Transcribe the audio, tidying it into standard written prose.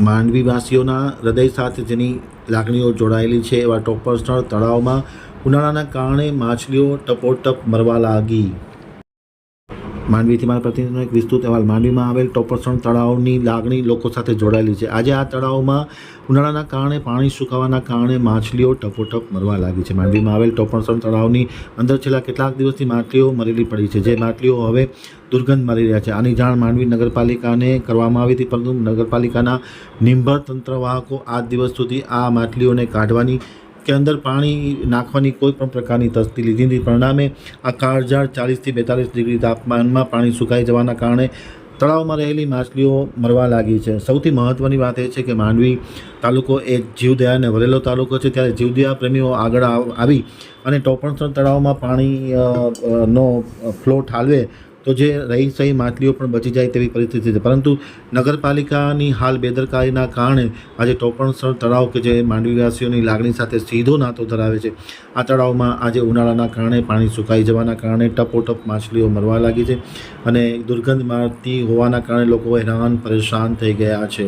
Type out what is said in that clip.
માંડવીવાસીઓના હૃદય સાથે જેની લાગણીઓ જોડાયેલી છે એવા ટોપરસણ તળાવમાં ઉનાળાના કારણે માછલીઓ ટપોટપ મરવા લાગી। માંડવીથી મારા પ્રતિનિધિનો એક વિસ્તૃત અહેવાલ। માંડવીમાં આવેલ ટોપરસણ તળાવની લાગણી લોકો સાથે જોડાયેલી છે। આજે આ તળાવમાં ઉનાળાના કારણે પાણી સુકાવાના કારણે માછલીઓ ટપોટપ મરવા લાગી છે। માંડવીમાં આવેલ ટોપરસણ તળાવની અંદર છેલ્લા કેટલાક દિવસથી માછલીઓ મરેલી પડી છે, જે માછલીઓ હવે દુર્ગંધ મારી રહ્યા છે। આની જાણ માંડવી નગરપાલિકાને કરવામાં આવી હતી, પરંતુ નગરપાલિકાના નિંભર તંત્રવાહકો આજ દિવસ સુધી આ માછલીઓને કાઢવાની કે અંદર પાણી નાખવાની કોઈ પણ પ્રકારની તસ્દી લીધી નથી। પરિણામે આ કાળઝાળ 40 થી 42 ડિગ્રી તાપમાનમાં પાણી સુકાઈ જવાના કારણે તળાવમાં રહેલી માછલીઓ મરવા લાગી છે। સૌથી મહત્ત્વની વાત એ છે કે માંડવી તાલુકો એક જીવદયાને ભરેલો તાલુકો છે, ત્યારે જીવદયા પ્રેમીઓ આગળ આવી અને ટોપરસણ તળાવમાં પાણી નો ફ્લો ઠાલવે તો જે રહી સહી માછલીઓ પણ બચી જાય તેવી પરિસ્થિતિ છે, પરંતુ નગરપાલિકાની હાલ બેદરકારીના કારણે આજે ટોપરસણ તળાવ કે જે માંડવીવાસીઓની લાગણી સાથે સીધો નાતો ધરાવે છે, આ તળાવમાં આજે ઉનાળાના કારણે પાણી સુકાઈ જવાના કારણે ટપોટપ માછલીઓ મરવા લાગી છે અને દુર્ગંધ મારતી હોવાના કારણે લોકો હેરાન પરેશાન થઈ ગયા છે।